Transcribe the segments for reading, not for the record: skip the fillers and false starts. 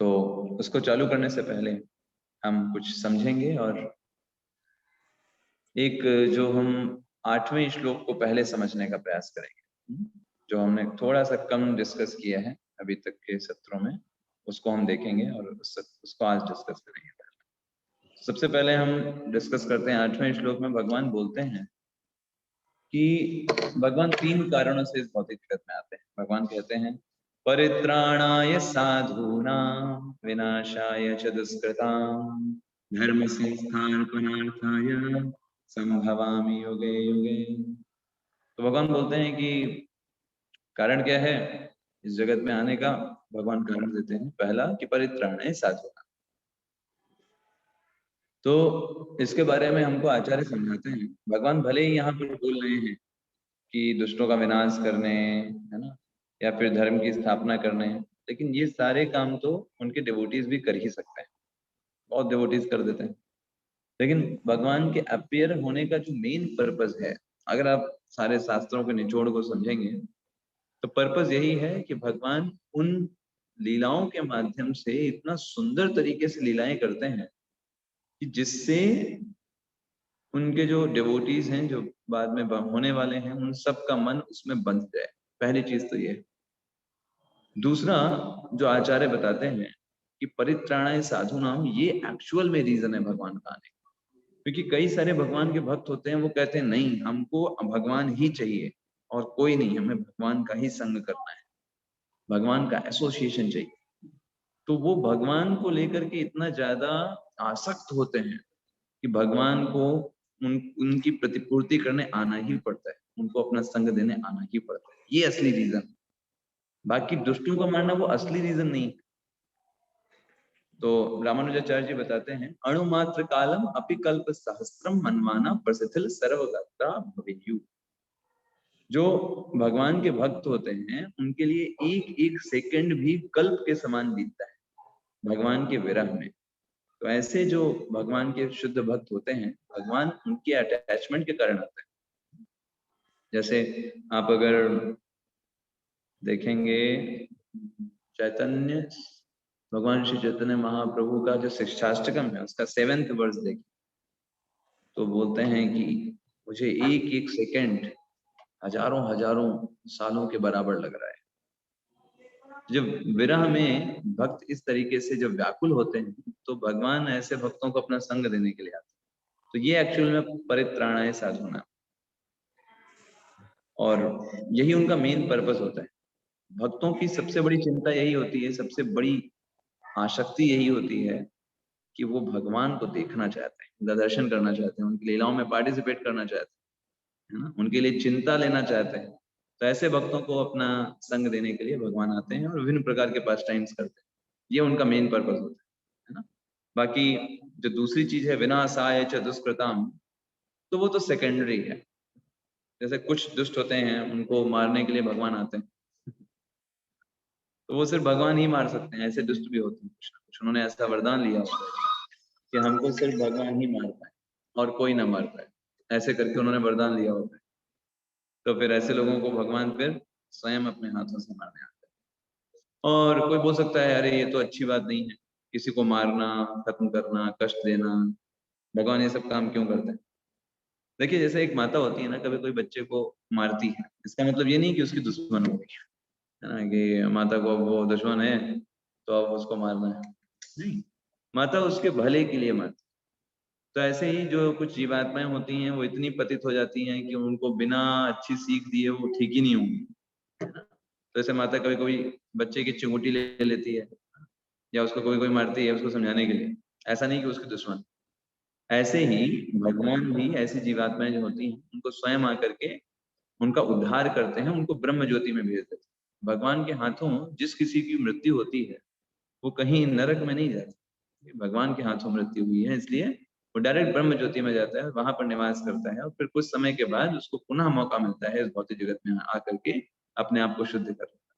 तो उसको चालू करने से पहले हम कुछ समझेंगे और एक जो हम 8वें श्लोक को पहले समझने का प्रयास करेंगे, जो हमने थोड़ा सा कम डिस्कस किया है अभी तक के सत्रों में, उसको हम देखेंगे और उसको आज डिस्कस करेंगे। सबसे पहले हम डिस्कस करते हैं 8वें श्लोक में भगवान बोलते हैं कि भगवान 3 कारणों से इस भौतिक जगत में आते हैं। भगवान कहते हैं परित्राणाय साधूनां विनाशाय च दुष्कृतां धर्म संस्थापनार्थाय संभवामि युगे युगे। तो भगवान बोलते हैं कि कारण क्या है इस जगत में आने का। भगवान कारण देते हैं, पहला कि परित्राणाय साधूनां। तो इसके बारे में हमको आचार्य समझाते हैं, भगवान भले ही यहाँ पर बोल रहे हैं कि दुष्टों का विनाश करने, है ना, या फिर धर्म की स्थापना करने, लेकिन ये सारे काम तो उनके डिवोटीज भी कर ही सकते हैं, बहुत डिवोटीज कर देते हैं। लेकिन भगवान के अपीयर होने का जो मेन पर्पस है, अगर आप सारे शास्त्रों के निचोड़ को समझेंगे तो पर्पस यही है कि भगवान उन लीलाओं के माध्यम से इतना सुंदर तरीके से लीलाएं करते हैं कि जिससे उनके जो डिवोटीज हैं, जो बाद में होने वाले हैं, उन सब का मन उसमें बंध जाए। पहली चीज तो ये। दूसरा जो आचार्य बताते हैं कि परित्राणाय साधूनाम, ये एक्चुअल में रीजन है भगवान का आने का। क्योंकि कई सारे भगवान के भक्त होते हैं, वो कहते हैं नहीं हमको भगवान ही चाहिए और कोई नहीं, हमें भगवान का ही संग करना है, भगवान का एसोसिएशन चाहिए। तो वो भगवान को लेकर के इतना ज्यादा आसक्त होते हैं कि भगवान को उनकी प्रतिपूर्ति करने आना ही पड़ता है, उनको अपना संग देने आना ही पड़ता है। ये असली रीजन। बाकी दुष्टों को मारना वो असली रीजन नहीं। तो रामानुजाचार्य जी बताते हैं अणुमात्र कालम अपि कल्प सहस्त्रम मनमाना प्रसिद्धिल सर्वगता भवेयु। जो भगवान के भक्त होते हैं उनके लिए एक एक सेकंड भी कल्प के समान बीतता है भगवान के विरह में। तो ऐसे जो भगवान के शुद्ध भक्त होते हैं, भगवान उनके अटैचमेंट के कारण आते हैं। जैसे आप अगर देखेंगे चैतन्य, भगवान श्री चैतन्य महाप्रभु का जो शिक्षाष्टकम है उसका 7th वर्स देखिए, तो बोलते हैं कि मुझे एक एक सेकंड हजारों हजारों सालों के बराबर लग रहा है। जब विरह में भक्त इस तरीके से जब व्याकुल होते हैं तो भगवान ऐसे भक्तों को अपना संग देने के लिए आते हैं। तो ये एक्चुअल में परित्राणाय साधूनां, और यही उनका मेन पर्पस होता है। भक्तों की सबसे बड़ी चिंता यही होती है, सबसे बड़ी आसक्ति यही होती है कि वो भगवान को देखना चाहते हैं, उनका दर्शन करना चाहते हैं, उनकी लीलाओं में पार्टिसिपेट करना चाहते हैं, है ना, उनके लिए चिंता लेना चाहते हैं। तो ऐसे भक्तों को अपना संग देने के लिए भगवान आते हैं और विभिन्न प्रकार के पास टाइम्स करते हैं। ये उनका मेन पर्पस होता है ना। बाकी जो दूसरी चीज है विनाशाय च दुष्कृताम, तो वो तो सेकेंडरी है। जैसे कुछ दुष्ट होते हैं, उनको मारने के लिए भगवान आते हैं, तो वो सिर्फ भगवान ही मार सकते हैं। ऐसे दुष्ट भी होते हैं कुछ ना कुछ, उन्होंने ऐसा वरदान लिया होता है कि हमको सिर्फ भगवान ही मार पाए और कोई ना मार पाए, ऐसे करके उन्होंने वरदान लिया होता है। तो फिर ऐसे लोगों को भगवान फिर स्वयं अपने हाथों से मारने आते हैं। और कोई बोल सकता है अरे ये तो अच्छी बात नहीं है, किसी को मारना, खत्म करना, कष्ट देना, भगवान ये सब काम क्यों करते हैं। देखिए जैसे एक माता होती है ना, कभी कोई बच्चे को मारती है, इसका मतलब ये नहीं कि उसकी दुश्मन हो गई है ना, कि माता को वो दुश्मन है तो अब उसको मारना है। नहीं, माता उसके भले के लिए मारती। तो ऐसे ही जो कुछ जीवात्माएं होती हैं वो इतनी पतित हो जाती हैं कि उनको बिना अच्छी सीख दिए वो ठीक ही नहीं होंगी, है ना। तो ऐसे माता कभी कभी बच्चे की चिंगुटी ले लेती है या उसको कोई कोई मारती है उसको समझाने के लिए, ऐसा नहीं कि उसकी दुश्मन। ऐसे ही भगवान भी ऐसी जीवात्माएं जो होती हैं उनको स्वयं आकर के उनका उद्धार करते हैं, उनको ब्रह्म ज्योति में भेज देते हैं। भगवान के हाथों जिस किसी की मृत्यु होती है वो कहीं नरक में नहीं जाता, भगवान के हाथों मृत्यु हुई है इसलिए वो डायरेक्ट ब्रह्म ज्योति में जाता है, वहां पर निवास करता है और फिर कुछ समय के बाद उसको पुनः मौका मिलता है इस भौतिक जगत में आकर के अपने आप को शुद्ध करने का।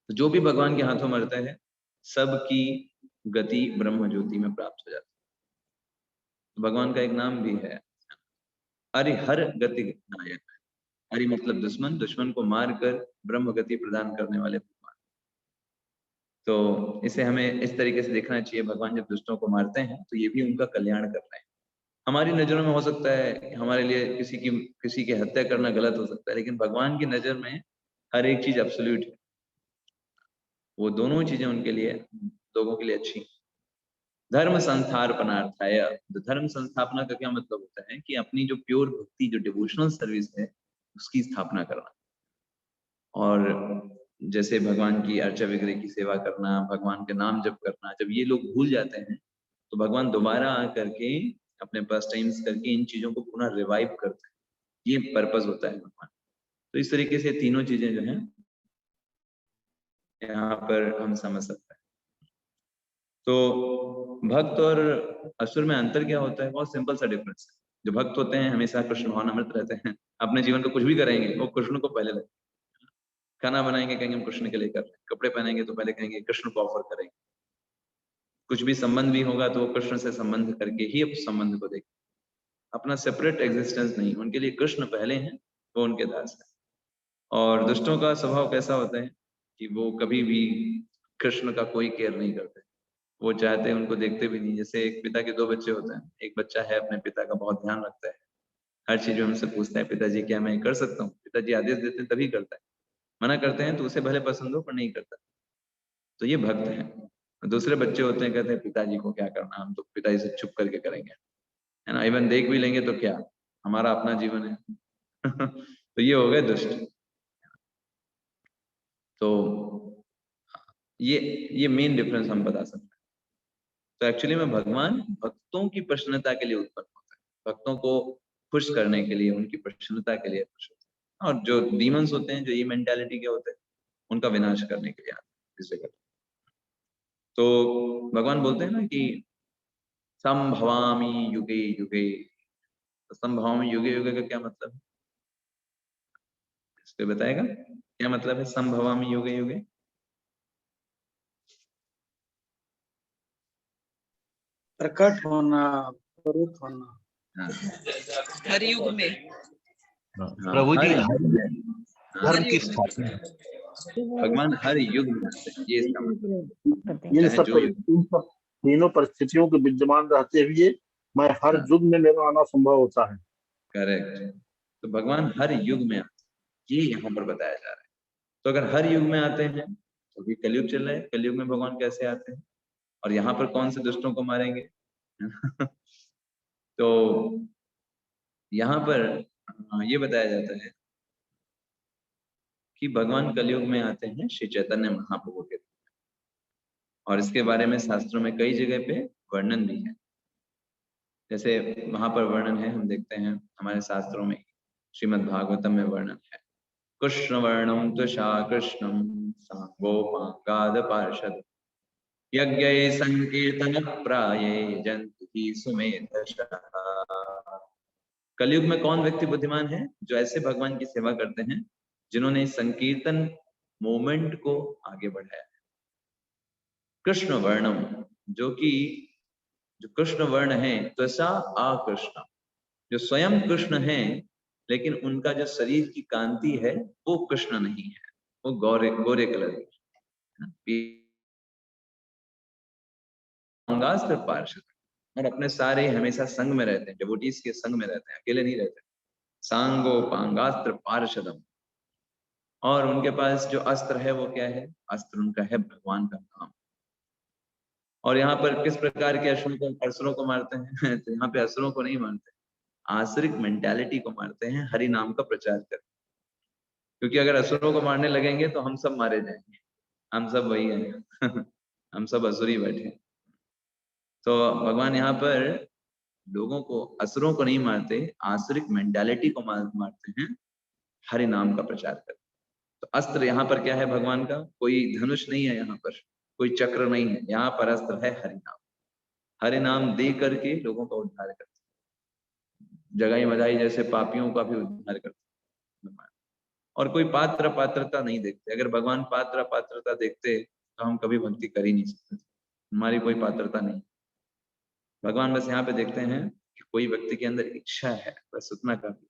तो जो भी भगवान के हाथों मरता है सबकी गति ब्रह्म ज्योति में प्राप्त हो जाती है। तो भगवान का एक नाम भी है हरिहर गति नायक। हरि मतलब दुश्मन, दुश्मन को मारकर ब्रह्म गति प्रदान करने वाले भगवान। तो इसे हमें इस तरीके से देखना चाहिए, भगवान जब दुष्टों को मारते हैं तो ये भी उनका कल्याण कर रहे हैं। हमारी नजरों में हो सकता है हमारे लिए किसी की हत्या करना गलत हो सकता है, लेकिन भगवान की नजर में हर एक चीज एब्सोल्यूट है। वो दोनों चीजें उनके लिए, लोगों के लिए अच्छी। धर्म संस्थापनार्थाय, तो धर्म संस्थापना का क्या मतलब होता है कि अपनी जो प्योर भक्ति, जो डिवोशनल सर्विस है, उसकी स्थापना करना। और जैसे भगवान की अर्चा विग्रह की सेवा करना, भगवान के नाम जप करना, जब ये लोग भूल जाते हैं तो भगवान दोबारा आकर के अपने पास टाइम्स करके इन चीजों को पुनः रिवाइव करते हैं। ये पर्पस होता है भगवान। तो इस तरीके से तीनों चीजें जो हैं यहाँ पर हम समझ सकते हैं। तो भक्त और असुर में अंतर क्या होता है? बहुत सिंपल सा डिफरेंस है। जो भक्त होते हैं हमेशा कृष्ण भावनामृत रहते हैं, अपने जीवन को कुछ भी करेंगे वो कृष्ण को पहले लगेंगे। खाना बनाएंगे कहेंगे हम कृष्ण के लिए कर रहे हैं, कपड़े पहनेंगे तो पहले कहेंगे कृष्ण को ऑफर करेंगे, कुछ भी संबंध भी होगा तो वो कृष्ण से संबंध करके ही उस संबंध को देखें, अपना सेपरेट एग्जिस्टेंस नहीं। उनके लिए कृष्ण पहले हैं, वो उनके दास है। और दुष्टों का स्वभाव कैसा होता है कि वो कभी भी कृष्ण का कोई केयर नहीं करते, वो चाहते हैं उनको देखते भी नहीं। जैसे एक पिता के दो बच्चे होते हैं, एक बच्चा है अपने पिता का बहुत ध्यान रखता है, हर चीज में उनसे पूछता है पिताजी क्या मैं कर सकता हूँ, पिताजी आदेश देते हैं तभी करता है, मना करते हैं तो उसे भले पसंद हो पर नहीं करता। तो ये भक्त है। दूसरे बच्चे होते हैं, कहते हैं पिताजी को क्या करना, हम तो पिताजी से चुप करके करेंगे, है ना, इवन देख भी लेंगे तो क्या, हमारा अपना जीवन है। तो ये हो गए दुष्ट। तो ये मेन डिफरेंस हम बता सकते हैं। तो एक्चुअली में भगवान भक्तों की प्रसन्नता के लिए उत्पन्न होता है, भक्तों को खुश करने के लिए, उनकी प्रसन्नता के लिए खुश होता है। और जो डीमंस होते हैं, जो ये मेंटालिटी के होते हैं, उनका विनाश करने के लिए आते हैं इस जगह। तो भगवान बोलते हैं ना कि संभवामि युगे युगे। तो संभवामि युगे युगे का क्या मतलब है, इसको बताएगा क्या मतलब है संभवामि युगे युगे? प्रकट होना, प्रकट होना। हाँ, हर युग में हाँ, प्रभु जी हर हर युग में, हाँ, धर्म की स्थापना भगवान हर युग में आते हैं, ये इसका मतलब। इन चाहे सब जो युग, इन सब तीनों परिस्थितियों के विद्यमान रहते हुए मैं हर हाँ, युग में मेरा आना संभव होता है। करेक्ट। तो भगवान हर युग में आते हैं, ये यहाँ पर बताया जा रहा है। तो अगर हर युग में आते हैं तो अभी कलयुग चल रहा है, कलयुग में भगवान कैसे आते हैं और यहाँ पर कौन से दुष्टों को मारेंगे? तो यहाँ पर ये बताया जाता है कि भगवान कलयुग में आते हैं श्री चैतन्य महाप्रभु के, और इसके बारे में शास्त्रों में कई जगह पे वर्णन भी है। जैसे वहां पर वर्णन है, हम देखते हैं हमारे शास्त्रों में, श्रीमद् भागवतम में वर्णन है, कृष्ण वर्णम तुषा कृष्णम सांगोपांगाद पार्षद यज्ञ संकीर्तन प्राये जंतु सुमेधशः। कलयुग में कौन व्यक्ति बुद्धिमान है? जो ऐसे भगवान की सेवा करते हैं जिन्होंने संकीर्तन मोमेंट को आगे बढ़ाया। कृष्ण वर्णम, जो कि जो कृष्ण वर्ण है, त्वचा अकृष्ण, जो स्वयं कृष्ण है लेकिन उनका जो शरीर की कांति है वो कृष्ण नहीं है, वो गोरे गोरे कलर की अंगास्त्र पार्षद, और अपने सारे हमेशा संग में रहते हैं, डिवोटीज के संग में रहते हैं, अकेले नहीं रहते। सांगो पांगास्त्र पार्षदम, और उनके पास जो अस्त्र है वो क्या है? अस्त्र उनका है भगवान का नाम। और यहाँ पर किस प्रकार के असुरों को मारते हैं? तो यहाँ पे असुरों को नहीं मारते, आसुरिक मेंटालिटी को मारते हैं हरि नाम का प्रचार कर। क्योंकि अगर असुरों को मारने लगेंगे तो हम सब मारे जाएंगे, हम सब वही हैं। हम सब असुरी बैठे हैं। तो भगवान यहाँ पर लोगों को, असुरों को नहीं मारते, आसुरिक मेंटालिटी को मारते हैं हरि नाम का प्रचार कर। तो अस्त्र यहाँ पर क्या है भगवान का? कोई धनुष नहीं है यहाँ पर, कोई चक्र नहीं है, यहाँ पर अस्त्र है हरि नाम। हरि नाम दे करके लोगों का उद्धार करते, जगाई मदाई जैसे पापियों का भी उद्धार करते। और कोई पात्र पात्रता नहीं देखते। अगर भगवान पात्र पात्रता देखते तो हम कभी भक्ति कर ही नहीं सकते, हमारी कोई पात्रता नहीं। भगवान बस यहाँ पे देखते हैं कि कोई व्यक्ति के अंदर इच्छा है, बस उतना काफी।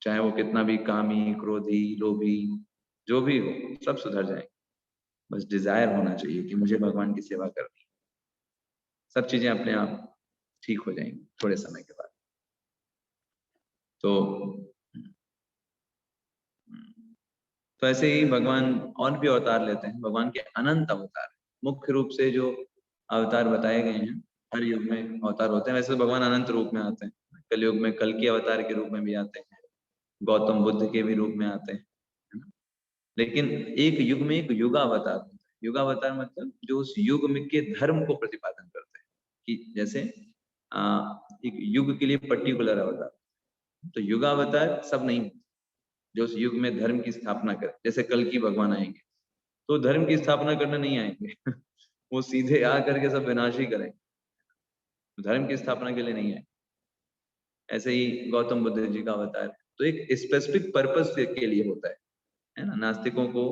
चाहे वो कितना भी कामी, क्रोधी, लोभी, जो भी हो, सब सुधर जाएंगे। बस डिजायर होना चाहिए कि मुझे भगवान की सेवा करनी है। सब चीजें अपने आप ठीक हो जाएंगी थोड़े समय के बाद। तो ऐसे ही भगवान और भी अवतार लेते हैं। भगवान के अनंत अवतार, मुख्य रूप से जो अवतार बताए गए हैं, हर युग में अवतार होते हैं। वैसे भगवान अनंत रूप में आते हैं। कलयुग में कल के अवतार के रूप में भी आते हैं, गौतम बुद्ध के भी रूप में आते हैं, है ना। लेकिन एक युग में एक युगावतार होता है। युगावतार मतलब जो उस युग में के धर्म को प्रतिपादन करते हैं, कि जैसे एक युग के लिए पर्टिकुलर अवतार। तो युगावतार सब नहीं, जो उस युग में धर्म की स्थापना करे। जैसे कल की भगवान आएंगे तो धर्म की स्थापना करने नहीं आएंगे वो सीधे आ करके सब विनाश ही करेंगे, धर्म की स्थापना के लिए नहीं आए। ऐसे ही गौतम बुद्ध जी का अवतार तो एक स्पेसिफिक पर्पस के लिए होता है ना। नास्तिकों को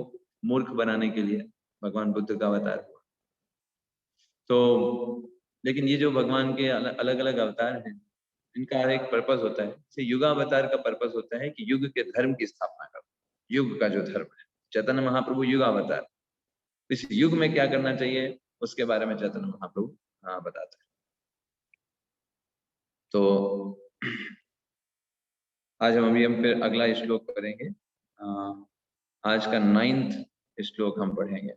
मूर्ख बनाने के लिए भगवान बुद्ध का अवतार हुआ। तो लेकिन ये जो भगवान के अलग अलग अवतार हैं, इनका हर एक पर्पस होता है। जैसे युगावतार का पर्पस होता है कि युग के धर्म की स्थापना करना, युग का जो धर्म है। चैतन्य महाप्रभु युगावतार, इस युग में क्या करना चाहिए उसके बारे में चैतन्य महाप्रभु बताते हैं। तो आज हम फिर अगला श्लोक करेंगे। आज का 9th श्लोक हम पढ़ेंगे।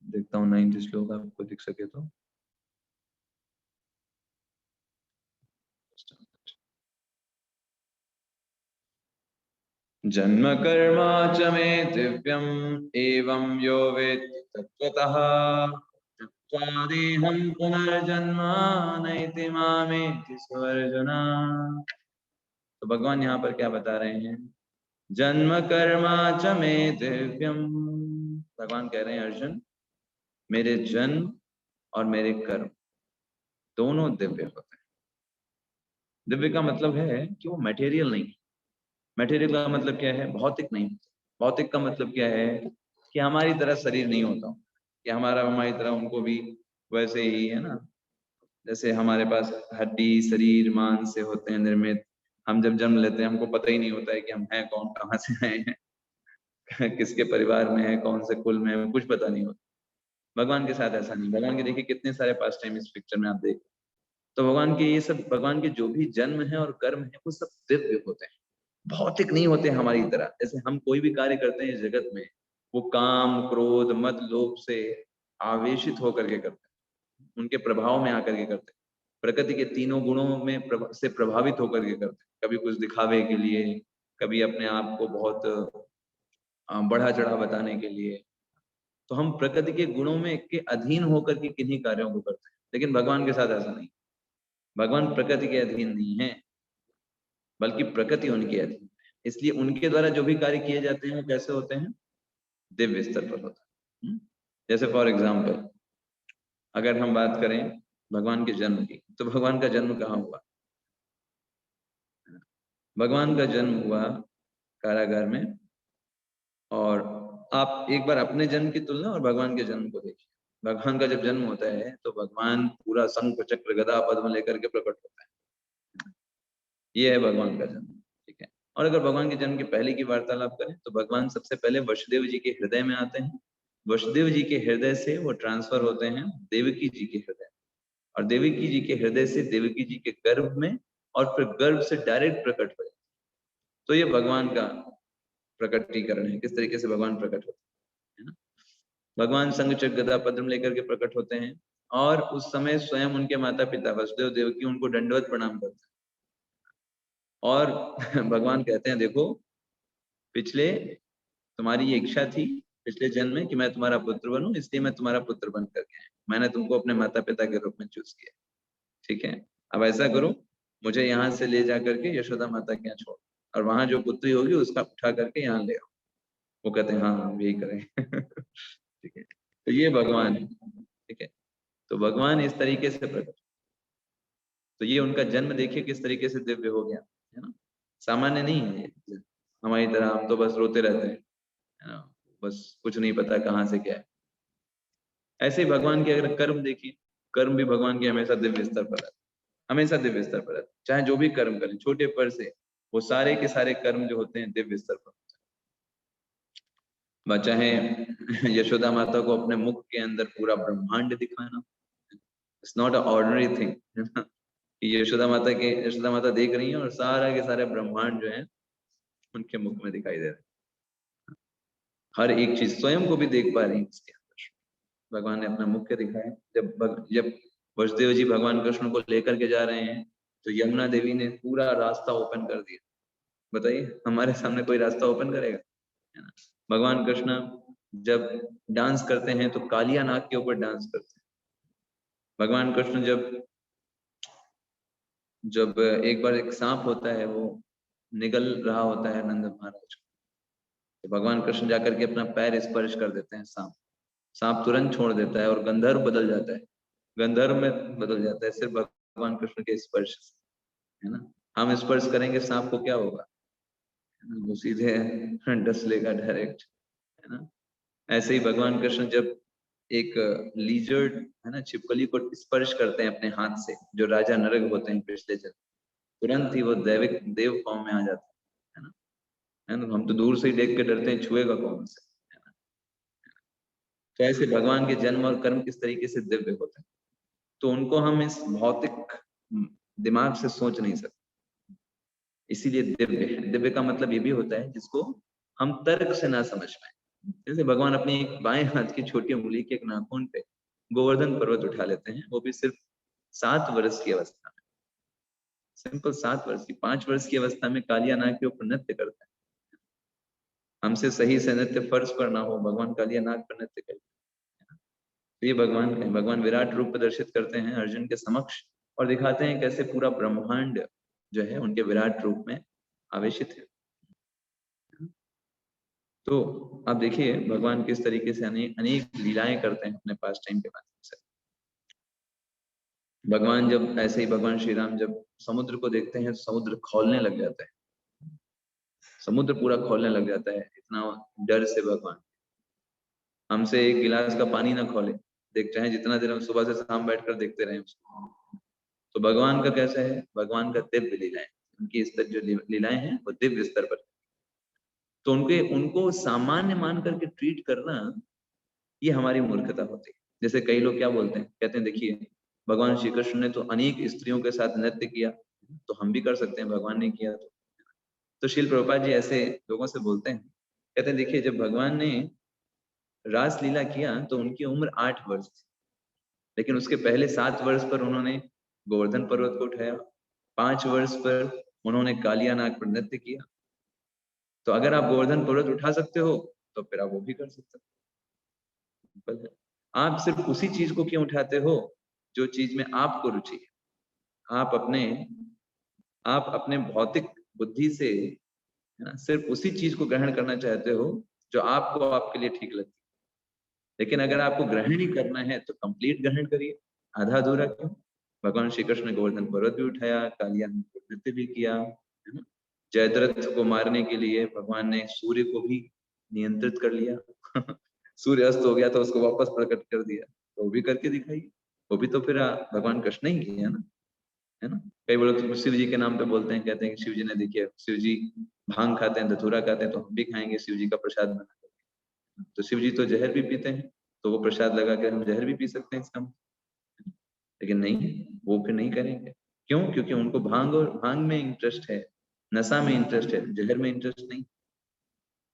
देखता हूँ 9th श्लोक आपको दिख सके तो। जन्म कर्मा च मे दिव्यम एवं यो वेत्ति तत्त्वतः त्यक्त्वा देहं पुनर्जन्म नैति मामेति अर्जुन। तो भगवान यहाँ पर क्या बता रहे हैं? जन्म कर्मा च मे दिव्यम। भगवान कह रहे हैं अर्जुन, मेरे जन्म और मेरे कर्म दोनों दिव्य होते हैं। दिव्य का मतलब है कि वो मटेरियल नहीं। मटेरियल का मतलब क्या है? भौतिक नहीं। भौतिक का मतलब क्या है? कि हमारी तरह शरीर नहीं होता, कि हमारी तरह उनको भी वैसे ही है ना। जैसे हमारे पास हड्डी, शरीर, मांस से होते हैं निर्मित। हम जब जन्म लेते हैं हमको पता ही नहीं होता है कि हम हैं कौन, कहाँ से आए हैं किसके परिवार में है, कौन से कुल में है, कुछ पता नहीं होता। भगवान के साथ ऐसा नहीं। भगवान के देखिए कितने सारे पास टाइम इस पिक्चर में आप देख। तो भगवान के ये सब, भगवान के जो भी जन्म है और कर्म है वो सब दिव्य होते हैं, भौतिक नहीं होते हमारी तरह। जैसे हम कोई भी कार्य करते हैं इस जगत में, वो काम, क्रोध, मद, लोभ से आवेशित होकर के करते हैं, उनके प्रभाव में आकर के करते हैं। प्रकृति के तीनों गुणों में से प्रभावित होकर के करते हैं। कभी कुछ दिखावे के लिए, कभी अपने आप को बहुत बढ़ा चढ़ा बताने के लिए। तो हम प्रकृति के गुणों में के अधीन होकर के किन्हीं कार्यों को करते हैं। लेकिन भगवान के साथ ऐसा नहीं। भगवान प्रकृति के अधीन नहीं है, बल्कि प्रकृति उनके अधीन है। इसलिए उनके द्वारा जो भी कार्य किए जाते हैं वो कैसे होते हैं? दिव्य स्तर पर होता है। जैसे फॉर एग्जाम्पल अगर हम बात करें भगवान के जन्म की, तो भगवान का जन्म कहाँ हुआ? भगवान का जन्म हुआ कारागार में। और आप एक बार अपने जन्म की तुलना और भगवान के जन्म को देखिए। भगवान का जब जन्म होता है तो भगवान पूरा शंख चक्र गदा पद्म लेकर के प्रकट होता है। ये है भगवान का जन्म, ठीक है। और अगर भगवान के जन्म के पहले की वार्तालाप करें तो भगवान सबसे पहले वसुदेव जी के हृदय में आते हैं। वसुदेव जी के हृदय से वो ट्रांसफर होते हैं देवकी जी के हृदय, और देवकी जी के हृदय से देवकी जी के गर्भ में, और फिर गर्भ से डायरेक्ट प्रकट हो जाते। तो ये भगवान का प्रकटीकरण है, किस तरीके से भगवान प्रकट होते हैं, है ना। भगवान शंख चक्र गदा पद्म लेकर के प्रकट होते हैं, और उस समय स्वयं उनके माता पिता वसुदेव देवकी उनको दंडवत प्रणाम करते हैं। और भगवान कहते हैं देखो, पिछले तुम्हारी ये इच्छा थी पिछले जन्म में कि मैं तुम्हारा पुत्र बनूं, इसलिए मैं तुम्हारा पुत्र बन करके आया। मैंने तुमको अपने माता पिता के रूप में चूज किया, ठीक है। अब ऐसा करो, मुझे यहाँ से ले जा करके यशोदा माता के यहाँ छोड़, और वहां जो पुत्री होगी उसका उठा करके यहाँ ले आओ। वो कहते हैं हाँ हम यही करें ठीक है। तो ये भगवान है, ठीक है। तो भगवान इस तरीके से प्रकट, तो ये उनका जन्म देखिए किस तरीके से दिव्य हो गया, है ना। सामान्य नहीं है ये। हमारी तरह हम तो बस रोते रहते हैं, है ना, बस कुछ नहीं पता कहाँ से क्या है। ऐसे ही भगवान के अगर कर्म देखिए, कर्म भी भगवान के हमेशा दिव्य स्तर पर रहते, हमेशा दिव्य स्तर पर रहते। चाहे जो भी कर्म करें छोटे पर से, वो सारे के सारे कर्म जो होते हैं दिव्य स्तर पर होते हैं। चाहे यशोदा माता को अपने मुख के अंदर पूरा ब्रह्मांड दिखाना, it's not a ordinary thing, है ना। कि यशोदा माता देख रही हैं और सारा के सारे ब्रह्मांड जो है उनके मुख में दिखाई दे रहे हैं। हर एक चीज स्वयं को भी देख पा रही है उसके अंदर। भगवान ने अपना मुख्य दिखाया। जब वसुदेव जी भगवान कृष्ण को लेकर के जा रहे हैं तो यमुना देवी ने पूरा रास्ता ओपन कर दिया। बताइए हमारे सामने कोई रास्ता ओपन करेगा, है ना। भगवान कृष्ण जब डांस करते हैं तो कालिया नाग के ऊपर डांस करते हैं। भगवान कृष्ण जब जब एक बार एक सांप होता है वो निगल रहा होता है नंद महाराज को, तो भगवान कृष्ण जाकर के अपना पैर स्पर्श कर देते हैं सांप तुरंत छोड़ देता है और गंधर्व बदल जाता है, गंधर्व में बदल जाता है सिर्फ भगवान कृष्ण के स्पर्श से, है ना। हम स्पर्श करेंगे सांप को क्या होगा, वो सीधे डस लेगा डायरेक्ट, है ना। ऐसे ही भगवान कृष्ण जब एक लीजर्ड, है ना, छिपकली को स्पर्श करते हैं अपने हाथ से, जो राजा नरक होते हैं पिछले जन्म, तुरंत ही वो देव फॉर्म में आ जाता है ना। है ना, हम तो दूर से ही देख के डरते हैं, छुएगा कौन से, है ना। तो ऐसे भगवान के जन्म और कर्म किस तरीके से दिव्य होते हैं, तो उनको हम इस भौतिक दिमाग से सोच नहीं सकते, इसीलिए दिव्य है। दिव्य का मतलब ये भी होता है जिसको हम तर्क से ना समझ पाए। जैसे भगवान अपनी एक बाएं हाथ की छोटी उंगली के एक नाखून पे गोवर्धन पर्वत उठा लेते हैं, वो भी सिर्फ 7 वर्ष की अवस्था में, सिंपल 7 वर्ष की, 5 वर्ष की अवस्था में कालिया नाग के ऊपर नृत्य करते हैं। हमसे सही से नृत्य फर्श पर ना हो, भगवान कालिया नाग पर नृत्य करते हैं। तो ये भगवान का, भगवान विराट रूप प्रदर्शित करते हैं अर्जुन के समक्ष और दिखाते हैं कैसे पूरा ब्रह्मांड जो है उनके विराट रूप में आवेशित है। तो आप देखिए भगवान किस तरीके से अनेक लीलाएं करते हैं अपने पास टाइम के माध्यम से। भगवान जब ऐसे ही भगवान श्री राम जब समुद्र को देखते हैं तो समुद्र खौलने लग जाता है, समुद्र पूरा खौलने लग जाता है, इतना डर से भगवान। हमसे एक गिलास का पानी ना खोले, देखते हैं जितना देर हम सुबह से शाम बैठकर देखते रहे उसको। तो भगवान का कैसा है, भगवान का दिव्य लीलाएं, उनकी स्तर जो लीलाएं हैं वो दिव्य स्तर पर, तो उनको सामान्य मान करके ट्रीट करना ये हमारी मूर्खता होती है। जैसे कई लोग क्या बोलते हैं, कहते हैं देखिए भगवान श्री कृष्ण ने तो अनेक स्त्रियों के साथ नृत्य किया, तो हम भी कर सकते हैं, भगवान ने किया तो श्रील प्रभुपाद जी ऐसे लोगों से बोलते हैं, कहते हैं देखिए जब भगवान ने रास लीला किया तो उनकी उम्र 8 वर्ष थी, लेकिन उसके पहले 7 वर्ष पर उन्होंने गोवर्धन पर्वत को उठाया, 5 वर्ष पर उन्होंने कालिया नाग पर नृत्य किया। तो अगर आप गोवर्धन पर्वत उठा सकते हो तो फिर आप वो भी कर सकते हो। आप सिर्फ उसी चीज को क्यों उठाते हो जो चीज में आपको रुचि है। आप अपने भौतिक बुद्धि से, है ना, सिर्फ उसी चीज को ग्रहण करना चाहते हो जो आपको आपके लिए ठीक लगती है। लेकिन अगर आपको ग्रहण ही करना है तो कंप्लीट ग्रहण करिए, आधा अधूरा क्यों। भगवान श्री कृष्ण ने गोवर्धन पर्वत भी उठाया, कालिया नृत्य भी किया, है ना। जयद्रथ को मारने के लिए भगवान ने सूर्य को भी नियंत्रित कर लिया सूर्य अस्त हो गया तो उसको वापस प्रकट कर दिया, तो वो भी करके दिखाई, वो भी तो फिर भगवान कृष्ण ही किया ना, है ना। कई लोग तो शिव जी के नाम पे बोलते हैं, कहते हैं कि शिव जी ने देखिए, शिव जी भांग खाते हैं, धतूरा खाते हैं, तो हम भी खाएंगे शिव जी का प्रसाद बना करके। तो शिव जी तो जहर भी पीते हैं, तो वो प्रसाद लगा के हम जहर भी पी सकते हैं इसका, लेकिन नहीं, वो फिर नहीं करेंगे। क्यों? क्योंकि उनको भांग में इंटरेस्ट है, नशा में इंटरेस्ट है, जहर में इंटरेस्ट नहीं।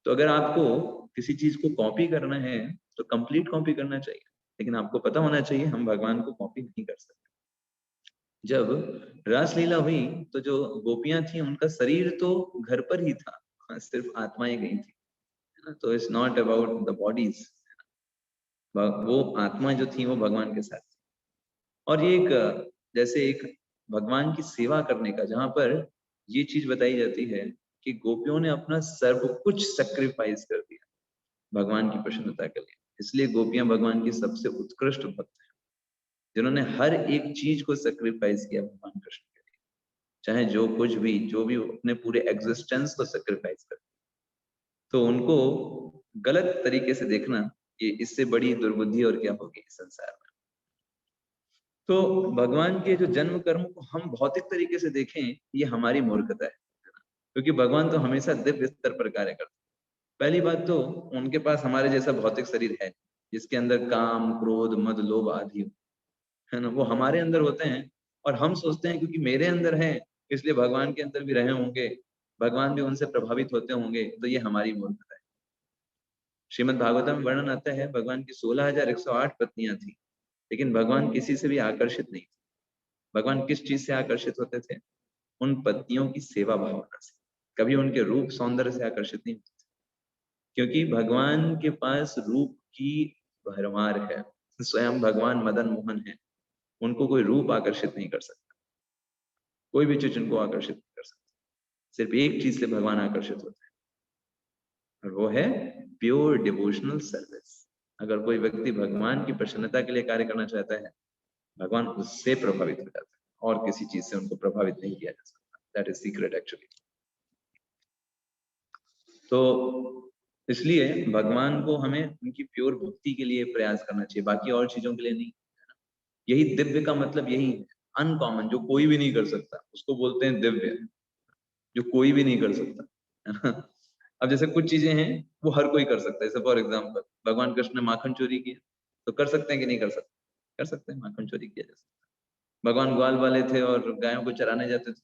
तो अगर आपको किसी चीज को कॉपी करना है तो कंप्लीट कॉपी करना चाहिए, लेकिन आपको पता होना चाहिए हम भगवान को कॉपी नहीं कर सकते। जब रासलीला हुई तो जो गोपियां थी उनका शरीर तो घर पर ही था, सिर्फ आत्माएं गई थी, है ना। तो it's not about the bodies, वो आत्मा जो थी वो भगवान के साथ थी। और ये एक जैसे एक भगवान की सेवा करने का, जहां पर ये चीज बताई जाती है कि गोपियों ने अपना सर्व कुछ सेक्रीफाइस कर दिया भगवान की प्रसन्नता के लिए। इसलिए गोपियां भगवान की सबसे उत्कृष्ट भक्त हैं, जिन्होंने हर एक चीज को सेक्रीफाइस किया भगवान कृष्ण के लिए, चाहे जो कुछ भी, जो भी अपने पूरे एग्जिस्टेंस को सेक्रीफाइस कर। तो उनको गलत तरीके से देखना, ये इससे बड़ी दुर्बुद्धि और क्या होगी इस संसार में। तो भगवान के जो जन्म कर्म को हम भौतिक तरीके से देखें, ये हमारी मूर्खता है, क्योंकि भगवान तो हमेशा दिव्य स्तर पर कार्य करते हैं। पहली बात तो उनके पास हमारे जैसा भौतिक शरीर है जिसके अंदर काम, क्रोध, मद, लोभ आदि हो, है ना, वो हमारे अंदर होते हैं और हम सोचते हैं क्योंकि मेरे अंदर है इसलिए भगवान के अंदर भी रहे होंगे, भगवान भी उनसे प्रभावित होते होंगे, तो ये हमारी मूर्खता है। श्रीमद् भागवतम में वर्णन आता है भगवान की 16,108 पत्नियां थी, लेकिन भगवान किसी से भी आकर्षित नहीं थे। भगवान किस चीज से आकर्षित होते थे? उन पत्नियों की सेवा भावना से, कभी उनके रूप सौंदर्य से आकर्षित नहीं होते थे, क्योंकि भगवान के पास रूप की भरमार है। स्वयं भगवान मदन मोहन है, उनको कोई रूप आकर्षित नहीं कर सकता, कोई भी चीज उनको आकर्षित नहीं कर सकता। सिर्फ एक चीज से भगवान आकर्षित होते हैं और वो है प्योर डिवोशनल सर्विस। अगर कोई व्यक्ति भगवान की प्रसन्नता के लिए कार्य करना चाहता है, भगवान उससे प्रभावित हो जाता है और किसी चीज से उनको प्रभावित नहीं किया जा सकता। That is secret actually. तो इसलिए भगवान को हमें उनकी प्योर भक्ति के लिए प्रयास करना चाहिए, बाकी और चीजों के लिए नहीं। यही दिव्य का मतलब यही है, अनकॉमन, जो कोई भी नहीं कर सकता उसको बोलते हैं दिव्य, जो कोई भी नहीं कर सकता, है ना। अब जैसे कुछ चीजें हैं वो हर कोई कर सकता है, जैसे फॉर एग्जाम्पल भगवान कृष्ण ने माखन चोरी किया, तो कर सकते हैं कि नहीं कर सकते? कर सकते हैं, माखन चोरी किया जा सकता है। भगवान ग्वाल वाले थे और गायों को चराने जाते थे,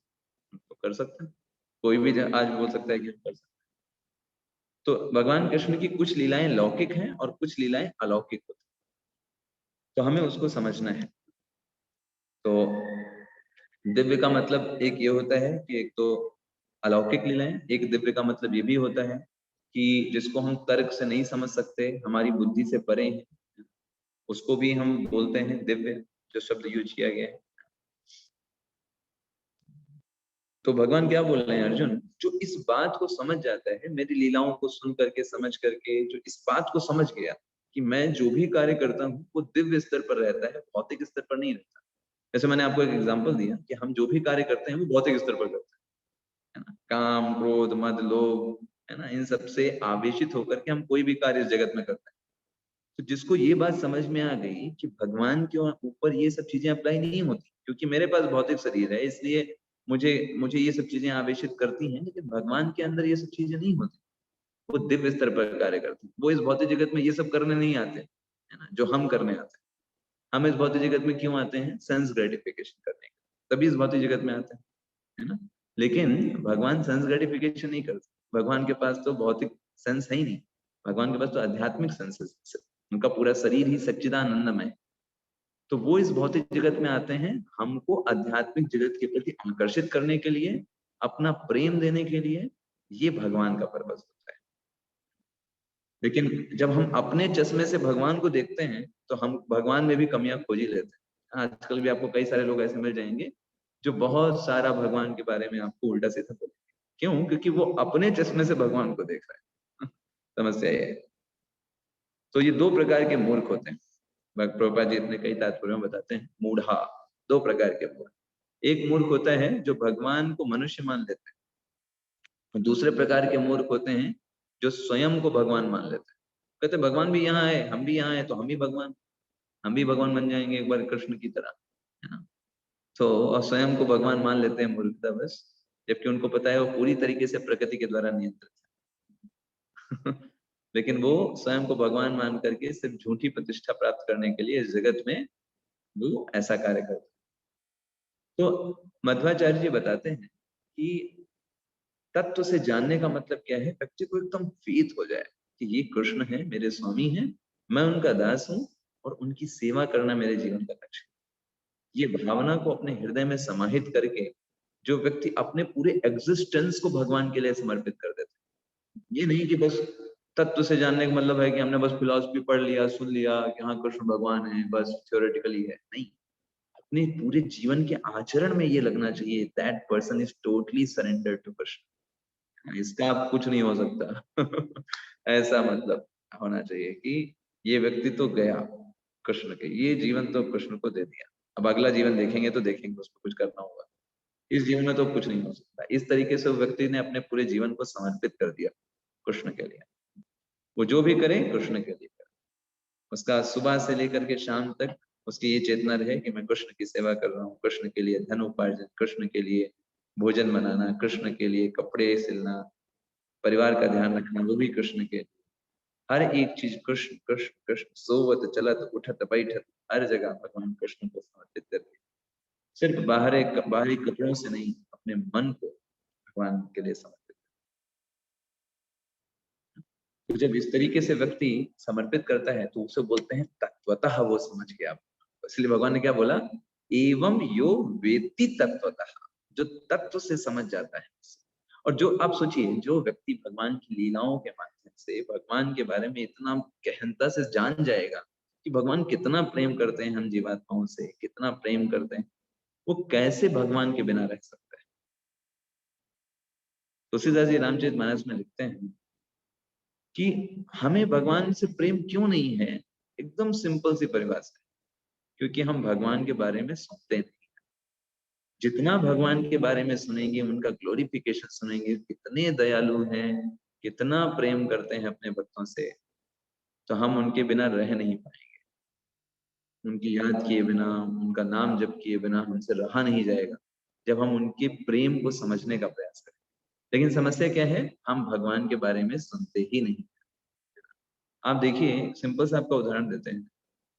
तो कर सकते हैं। कोई भी आज बोल सकता है कि हम कर सकते हैं। तो भगवान कृष्ण की कुछ लीलाएं लौकिक हैं और कुछ लीलाएं अलौकिक होती हैं, तो हमें उसको समझना है। तो दिव्य का मतलब एक ये होता है कि एक तो अलौकिक लीलाएं, एक दिव्य का मतलब ये भी होता है कि जिसको हम तर्क से नहीं समझ सकते, हमारी बुद्धि से परे हैं, उसको भी हम बोलते हैं दिव्य, जो शब्द यूज किया गया है। तो भगवान क्या बोल रहे हैं अर्जुन, जो इस बात को समझ जाता है, मेरी लीलाओं को सुन करके समझ करके जो इस बात को समझ गया कि मैं जो भी कार्य करता हूँ वो दिव्य स्तर पर रहता है, भौतिक स्तर पर नहीं रहता। जैसे मैंने आपको एक एग्जांपल दिया कि हम जो भी कार्य करते हैं वो भौतिक स्तर पर करते हैं, है ना, काम, क्रोध, मद, लोभ, है ना, इन सब से आवेशित होकर के हम कोई भी कार्य इस जगत में करते हैं। तो जिसको ये बात समझ में आ गई कि भगवान के ऊपर ये सब चीजें अप्लाई नहीं होती, क्योंकि मेरे पास भौतिक शरीर है इसलिए मुझे मुझे ये सब चीजें आवेशित करती हैं, लेकिन भगवान के अंदर ये सब चीजें नहीं होती, वो दिव्य स्तर पर कार्य करते हैं। वो इस भौतिक जगत में ये सब करने नहीं आते, है ना, जो हम करने आते हैं। हम इस भौतिक जगत में क्यों आते हैं? सेंस ग्रेटिफिकेशन करने के, तभी इस भौतिक जगत में आते हैं, है ना। लेकिन भगवान सेंस ग्रेटिफिकेशन नहीं करते, भगवान के पास तो भौतिक सेंस है ही नहीं, भगवान के पास तो आध्यात्मिक सेंस है, उनका पूरा शरीर ही सच्चिदानंदमय है। तो वो इस भौतिक जगत में आते हैं हमको आध्यात्मिक जगत के प्रति आकर्षित करने के लिए, अपना प्रेम देने के लिए, ये भगवान का पर्पस होता है। लेकिन जब हम अपने चश्मे से भगवान को देखते हैं तो हम भगवान में भी कमियां खोज ही लेते हैं। आजकल भी आपको कई सारे लोग ऐसे मिल जाएंगे जो बहुत सारा भगवान के बारे में आपको उल्टा सीधा बोलेंगे। क्यों? क्योंकि वो अपने चश्मे से भगवान को देख रहे हैं। समस्या ये है। तो ये दो प्रकार के मूर्ख होते हैं। प्रभुपाद जी अपने कई तात्पर्यों में बताते हैं, मूढ़ा, दो प्रकार के मूर्ख। एक मूर्ख होता है जो भगवान को मनुष्य मान लेते हैं, और दूसरे प्रकार के मूर्ख होते हैं जो स्वयं को भगवान मान लेते हैं। कहते हैं भगवान भी यहाँ है, हम भी यहाँ है, तो हम भी भगवान बन जाएंगे एक बार कृष्ण की तरह, है ना। तो और स्वयं को भगवान मान लेते हैं मूर्खता बस, जबकि उनको पता है वो पूरी तरीके से प्रकृति के द्वारा नियंत्रित है। लेकिन वो स्वयं को भगवान मान करके सिर्फ झूठी प्रतिष्ठा प्राप्त करने के लिए इस जगत में वो ऐसा कार्य करते हैं। तो मध्वाचार्य जी बताते हैं कि तत्व से जानने का मतलब क्या है, व्यक्ति को एकदम फेथ हो जाए कि ये कृष्ण है, मेरे स्वामी हैं, मैं उनका दास हूँ और उनकी सेवा करना मेरे जीवन का लक्ष्य है। ये भावना को अपने हृदय में समाहित करके जो व्यक्ति अपने पूरे एग्जिस्टेंस को भगवान के लिए समर्पित कर देते हैं, ये नहीं कि बस तत्व से जानने का मतलब है कि हमने बस फिलॉसफी पढ़ लिया, सुन लिया कि हाँ कृष्ण भगवान है, बस थ्योरेटिकली है, नहीं। अपने पूरे जीवन के आचरण में ये लगना चाहिए that person is totally surrender to Krishna, इसका अब कुछ नहीं हो सकता। ऐसा मतलब होना चाहिए कि ये व्यक्ति तो गया कृष्ण के, ये जीवन तो कृष्ण को दे दिया, अब अगला जीवन देखेंगे तो देखेंगे, उसको कुछ करना होगा, इस जीवन में तो कुछ नहीं हो सकता। इस तरीके से वो व्यक्ति ने अपने पूरे जीवन को समर्पित कर दिया कृष्ण के लिए। वो जो भी करे कृष्ण के लिए करे, उसका सुबह से लेकर के शाम तक उसकी ये चेतना रहे कि मैं कृष्ण की सेवा कर रहा हूँ, कृष्ण के लिए धन उपार्जन, कृष्ण के लिए भोजन बनाना, कृष्ण के लिए कपड़े सिलना, परिवार का ध्यान रखना वो भी कृष्ण के, हर एक चीज कृष्ण कृष्ण कृष्ण, सोवत चलत उठत बैठत हर जगह भगवान कृष्ण को समर्पित करके, सिर्फ बाहरी कपड़ों से नहीं, अपने मन को भगवान के लिए समर्पित। तो जब इस तरीके से व्यक्ति समर्पित करता है तो उसे बोलते हैं तत्वतः वो समझ गया। इसलिए भगवान ने क्या बोला, एवं यो वेत्ति तत्वतः, जो तत्व से समझ जाता है। और जो आप सोचिए, जो व्यक्ति भगवान की लीलाओं के माध्यम से भगवान के बारे में इतना गहनता से जान जाएगा कि भगवान कितना प्रेम करते हैं हम जीवात्माओं से, कितना प्रेम करते हैं, वो कैसे भगवान के बिना रह सकता है। तुलसीदास जी रामचरितमानस में लिखते हैं कि हमें भगवान से प्रेम क्यों नहीं है। एकदम सिंपल सी परिभाषा है, क्योंकि हम भगवान के बारे में सुनते नहीं। जितना भगवान के बारे में सुनेंगे, उनका ग्लोरिफिकेशन सुनेंगे, कितने दयालु हैं, कितना प्रेम करते हैं अपने भक्तों से, तो हम उनके बिना रह नहीं पाएंगे। उनकी याद किए बिना, उनका नाम जप किए बिना हमसे रहा नहीं जाएगा, जब हम उनके प्रेम को समझने का प्रयास करें। लेकिन समस्या क्या है, हम भगवान के बारे में सुनते ही नहीं। आप देखिए, सिंपल सा आपका उदाहरण देते हैं,